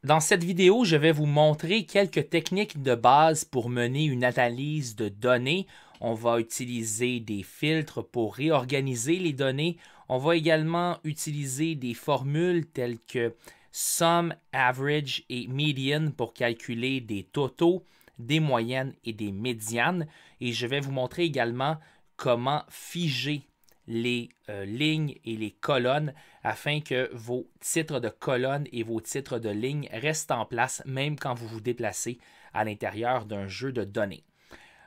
Dans cette vidéo, je vais vous montrer quelques techniques de base pour mener une analyse de données. On va utiliser des filtres pour réorganiser les données. On va également utiliser des formules telles que sum, average et median pour calculer des totaux, des moyennes et des médianes. Et je vais vous montrer également comment figer les lignes et les colonnes afin que vos titres de colonnes et vos titres de lignes restent en place même quand vous vous déplacez à l'intérieur d'un jeu de données.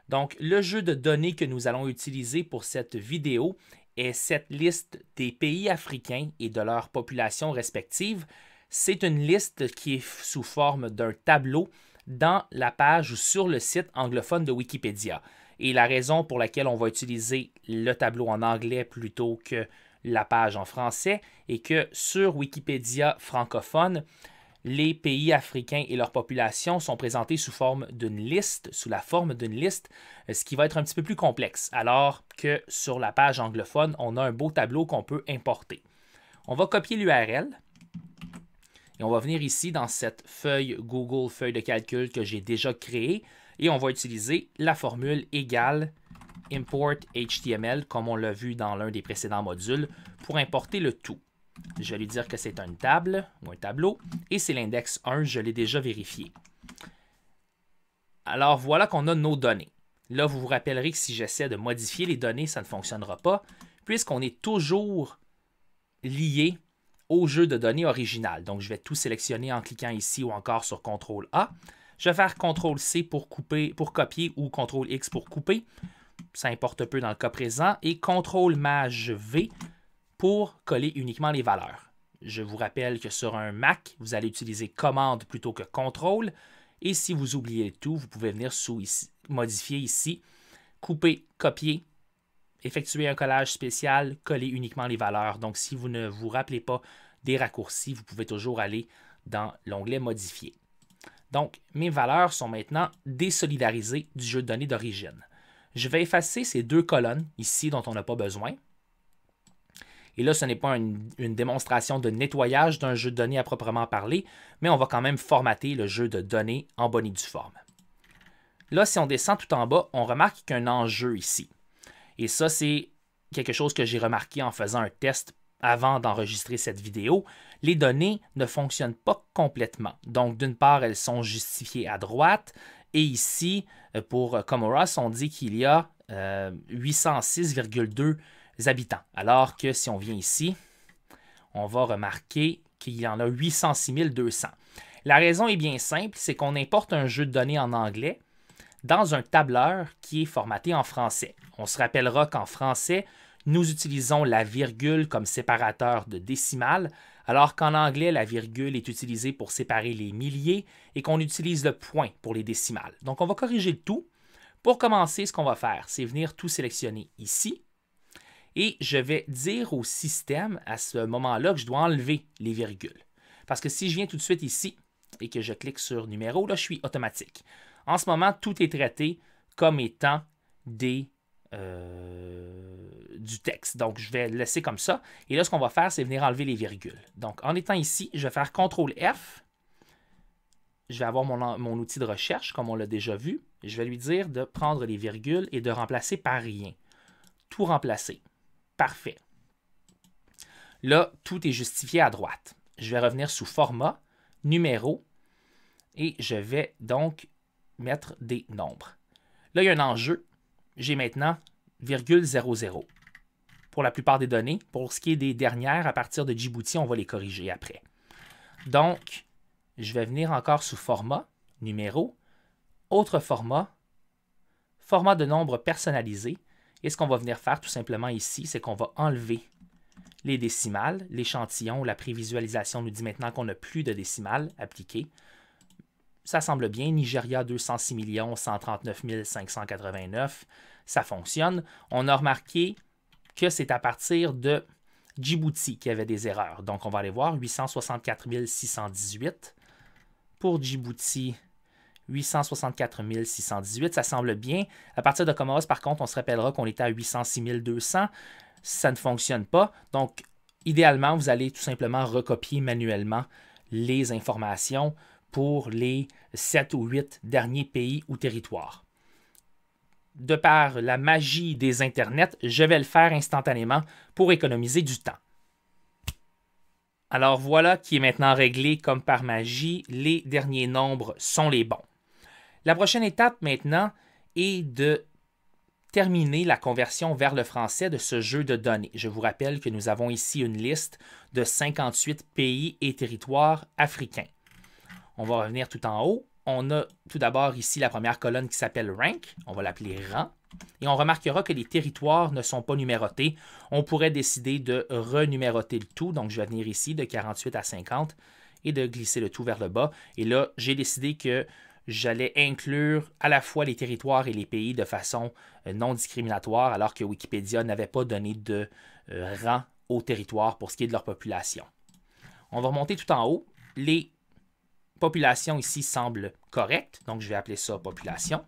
Donc, le jeu de données que nous allons utiliser pour cette vidéo est cette liste des pays africains et de leurs populations respectives. C'est une liste qui est sous forme d'un tableau dans la page ou sur le site anglophone de Wikipédia. Et la raison pour laquelle on va utiliser le tableau en anglais plutôt que la page en français est que sur Wikipédia francophone, les pays africains et leurs populations sont présentés sous la forme d'une liste, ce qui va être un petit peu plus complexe, alors que sur la page anglophone, on a un beau tableau qu'on peut importer. On va copier l'URL et on va venir ici dans cette feuille Google, feuille de calcul que j'ai déjà créée, et on va utiliser la formule égale import HTML, comme on l'a vu dans l'un des précédents modules, pour importer le tout. Je vais lui dire que c'est une table ou un tableau, et c'est l'index 1, je l'ai déjà vérifié. Alors voilà qu'on a nos données. Là, vous vous rappellerez que si j'essaie de modifier les données, ça ne fonctionnera pas, puisqu'on est toujours lié au jeu de données original. Donc, je vais tout sélectionner en cliquant ici ou encore sur CTRL-A. Je vais faire CTRL-C pour copier ou CTRL-X pour couper. Ça importe peu dans le cas présent. Et CTRL-MAJ-V pour coller uniquement les valeurs. Je vous rappelle que sur un Mac, vous allez utiliser commande plutôt que CTRL. Et si vous oubliez tout, vous pouvez venir modifier ici, couper, copier, effectuer un collage spécial, coller uniquement les valeurs. Donc, si vous ne vous rappelez pas des raccourcis, vous pouvez toujours aller dans l'onglet Modifier. Donc, mes valeurs sont maintenant désolidarisées du jeu de données d'origine. Je vais effacer ces deux colonnes ici dont on n'a pas besoin. Et là, ce n'est pas une démonstration de nettoyage d'un jeu de données à proprement parler, mais on va quand même formater le jeu de données en bonne et due forme. Là, si on descend tout en bas, on remarque qu'il y a un enjeu ici. Et ça, c'est quelque chose que j'ai remarqué en faisant un test avant d'enregistrer cette vidéo. Les données ne fonctionnent pas complètement. Donc, d'une part, elles sont justifiées à droite. Et ici, pour Comoros, on dit qu'il y a 806,2 habitants. Alors que si on vient ici, on va remarquer qu'il y en a 806 200. La raison est bien simple, c'est qu'on importe un jeu de données en anglais dans un tableur qui est formaté en français. On se rappellera qu'en français, nous utilisons la virgule comme séparateur de décimales, alors qu'en anglais, la virgule est utilisée pour séparer les milliers et qu'on utilise le point pour les décimales. Donc, on va corriger le tout. Pour commencer, ce qu'on va faire, c'est venir tout sélectionner ici. Et je vais dire au système à ce moment-là que je dois enlever les virgules. Parce que si je viens tout de suite ici et que je clique sur numéro, là, je suis automatique. En ce moment, tout est traité comme étant du texte. Donc, je vais le laisser comme ça. Et là, ce qu'on va faire, c'est venir enlever les virgules. Donc, en étant ici, je vais faire CTRL-F. Je vais avoir mon outil de recherche, comme on l'a déjà vu. Je vais lui dire de prendre les virgules et de remplacer par rien. Tout remplacer. Parfait. Là, tout est justifié à droite. Je vais revenir sous Format, Numéro, et je vais donc mettre des nombres. Là, il y a un enjeu. J'ai maintenant .00. Pour la plupart des données. Pour ce qui est des dernières, à partir de Djibouti, on va les corriger après. Donc, je vais venir encore sous Format, Numéro, Autre format, Format de nombre personnalisé. Et ce qu'on va venir faire tout simplement ici, c'est qu'on va enlever les décimales. L'échantillon, la prévisualisation nous dit maintenant qu'on n'a plus de décimales appliquées. Ça semble bien. Nigeria, 206 139 589. Ça fonctionne. On a remarqué que c'est à partir de Djibouti qu'il y avait des erreurs. Donc, on va aller voir 864 618. Pour Djibouti, 864 618, ça semble bien. À partir de Comoros, par contre, on se rappellera qu'on était à 806 200. Ça ne fonctionne pas. Donc, idéalement, vous allez tout simplement recopier manuellement les informations pour les 7 ou 8 derniers pays ou territoires. De par la magie des internets, je vais le faire instantanément pour économiser du temps. Alors voilà qui est maintenant réglé comme par magie. Les derniers nombres sont les bons. La prochaine étape maintenant est de terminer la conversion vers le français de ce jeu de données. Je vous rappelle que nous avons ici une liste de 58 pays et territoires africains. On va revenir tout en haut. On a tout d'abord ici la première colonne qui s'appelle Rank. On va l'appeler Rang. Et on remarquera que les territoires ne sont pas numérotés. On pourrait décider de renuméroter le tout. Donc, je vais venir ici de 48 à 50 et de glisser le tout vers le bas. Et là, j'ai décidé que j'allais inclure à la fois les territoires et les pays de façon non discriminatoire, alors que Wikipédia n'avait pas donné de rang aux territoires pour ce qui est de leur population. On va remonter tout en haut. Les populations ici semblent correctes, donc je vais appeler ça population.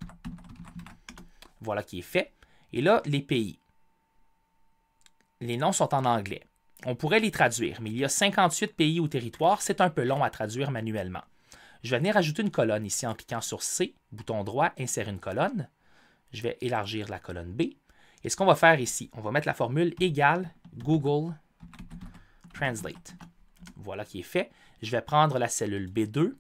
Voilà qui est fait. Et là, les pays. Les noms sont en anglais. On pourrait les traduire, mais il y a 58 pays ou territoires. C'est un peu long à traduire manuellement. Je vais venir ajouter une colonne ici en cliquant sur C, bouton droit, insérer une colonne. Je vais élargir la colonne B. Et ce qu'on va faire ici, on va mettre la formule égale Google Translate. Voilà qui est fait. Je vais prendre la cellule B2,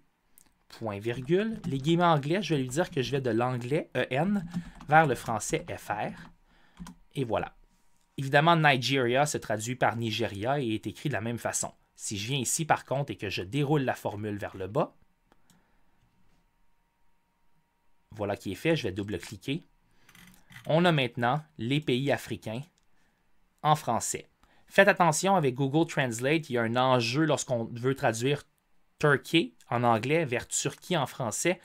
point virgule. Les guillemets anglais, je vais lui dire que je vais de l'anglais EN vers le français FR. Et voilà. Évidemment, Nigeria se traduit par Nigeria et est écrit de la même façon. Si je viens ici par contre et que je déroule la formule vers le bas, voilà qui est fait, je vais double-cliquer. On a maintenant les pays africains en français. Faites attention avec Google Translate, il y a un enjeu lorsqu'on veut traduire Turkey en anglais vers Turquie en français.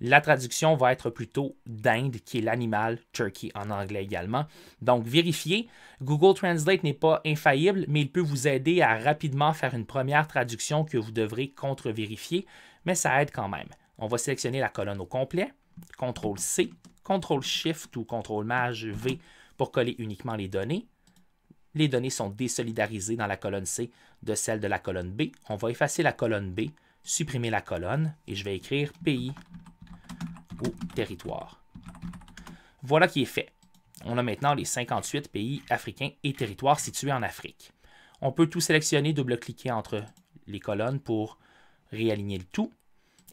La traduction va être plutôt d'Inde, qui est l'animal, Turkey en anglais également. Donc, vérifiez. Google Translate n'est pas infaillible, mais il peut vous aider à rapidement faire une première traduction que vous devrez contre-vérifier, mais ça aide quand même. On va sélectionner la colonne au complet, CTRL-C, CTRL-SHIFT ou CTRL-MAJ-V pour coller uniquement les données. Les données sont désolidarisées dans la colonne C de celle de la colonne B. On va effacer la colonne B, supprimer la colonne et je vais écrire pays ou territoire. Voilà qui est fait. On a maintenant les 58 pays africains et territoires situés en Afrique. On peut tout sélectionner, double-cliquer entre les colonnes pour réaligner le tout.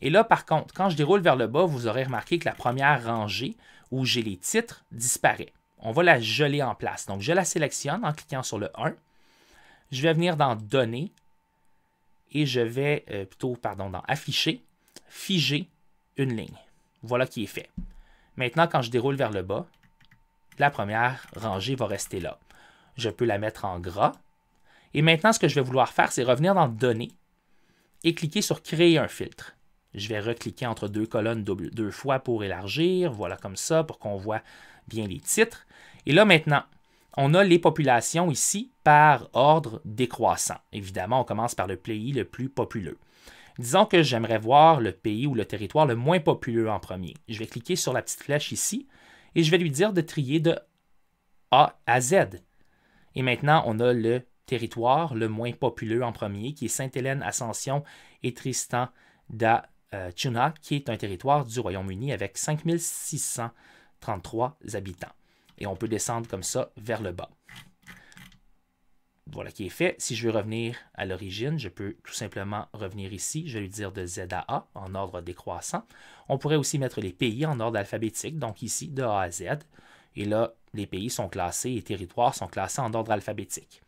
Et là, par contre, quand je déroule vers le bas, vous aurez remarqué que la première rangée où j'ai les titres disparaît. On va la geler en place. Donc, je la sélectionne en cliquant sur le 1. Je vais venir dans Données et je vais dans Afficher, figer une ligne. Voilà qui est fait. Maintenant, quand je déroule vers le bas, la première rangée va rester là. Je peux la mettre en gras. Et maintenant, ce que je vais vouloir faire, c'est revenir dans Données et cliquer sur Créer un filtre. Je vais recliquer entre deux colonnes deux fois pour élargir. Voilà comme ça, pour qu'on voit bien les titres. Et là, maintenant, on a les populations ici par ordre décroissant. Évidemment, on commence par le pays le plus populeux. Disons que j'aimerais voir le pays ou le territoire le moins populeux en premier. Je vais cliquer sur la petite flèche ici et je vais lui dire de trier de A à Z. Et maintenant, on a le territoire le moins populeux en premier, qui est Sainte-Hélène-Ascension et Tristan da Cunha, qui est un territoire du Royaume-Uni avec 5633 habitants. Et on peut descendre comme ça vers le bas. Voilà qui est fait. Si je veux revenir à l'origine, je peux tout simplement revenir ici. Je vais lui dire de Z à A en ordre décroissant. On pourrait aussi mettre les pays en ordre alphabétique, donc ici de A à Z. Et là, les pays sont classés et les territoires sont classés en ordre alphabétique.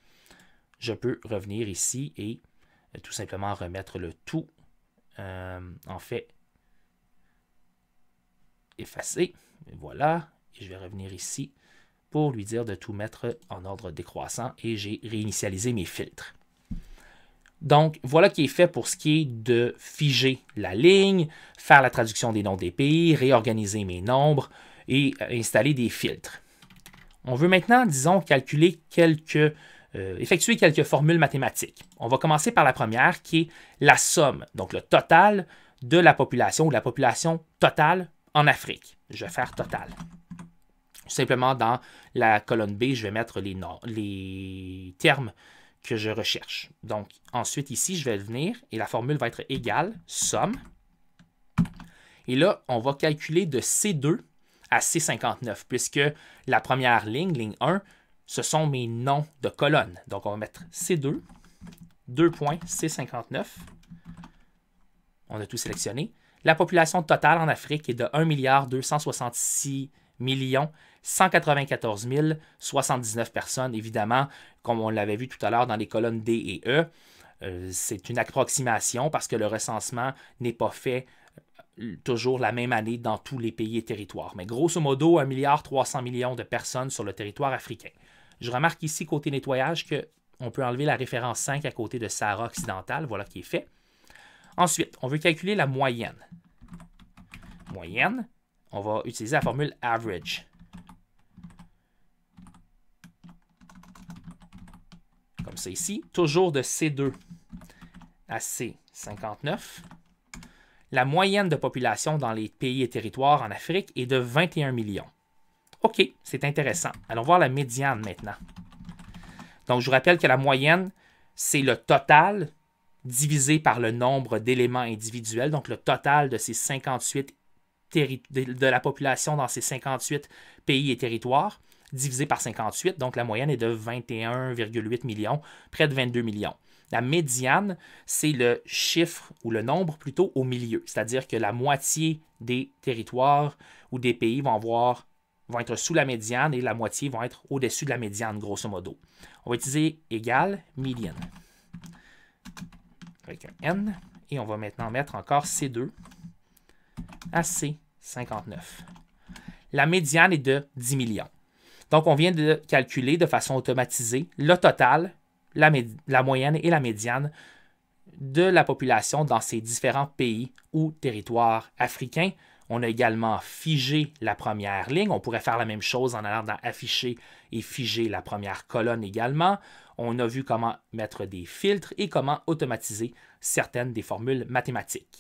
Je peux revenir ici et tout simplement remettre le tout, en fait, effacé. Et voilà. Et je vais revenir ici pour lui dire de tout mettre en ordre décroissant et j'ai réinitialisé mes filtres. Donc, voilà qui est fait pour ce qui est de figer la ligne, faire la traduction des noms des pays, réorganiser mes nombres et installer des filtres. On veut maintenant, disons, effectuer quelques formules mathématiques. On va commencer par la première qui est la somme, donc le total de la population ou la population totale en Afrique. Je vais faire total. Simplement, dans la colonne B, je vais mettre les termes que je recherche. Donc, ensuite, ici, je vais venir et la formule va être égale, somme. Et là, on va calculer de C2 à C59, puisque la première ligne, ligne 1, ce sont mes noms de colonnes. Donc, on va mettre C2, 2 points, C59. On a tout sélectionné. La population totale en Afrique est de 1 266 194 079 personnes. Évidemment, comme on l'avait vu tout à l'heure dans les colonnes D et E, c'est une approximation parce que le recensement n'est pas fait toujours la même année dans tous les pays et territoires. Mais grosso modo, 1,3 milliard de personnes sur le territoire africain. Je remarque ici, côté nettoyage, qu'on peut enlever la référence 5 à côté de Sahara occidental. Voilà qui est fait. Ensuite, on veut calculer la moyenne. Moyenne, on va utiliser la formule average. Comme ça ici, toujours de C2 à C59. La moyenne de population dans les pays et territoires en Afrique est de 21 millions. OK, c'est intéressant. Allons voir la médiane maintenant. Donc, je vous rappelle que la moyenne, c'est le total divisé par le nombre d'éléments individuels, donc le total de ces 58 de la population dans ces 58 pays et territoires, divisé par 58, donc la moyenne est de 21,8 millions, près de 22 millions. La médiane, c'est le chiffre, ou le nombre plutôt, au milieu, c'est-à-dire que la moitié des territoires ou des pays vont être sous la médiane et la moitié vont être au-dessus de la médiane, grosso modo. On va utiliser égal median avec un N, et on va maintenant mettre encore C2 à C59. La médiane est de 10 millions. Donc, on vient de calculer de façon automatisée le total, la moyenne et la médiane de la population dans ces différents pays ou territoires africains. On a également figé la première ligne. On pourrait faire la même chose en allant dans Afficher et figer la première colonne également. On a vu comment mettre des filtres et comment automatiser certaines des formules mathématiques.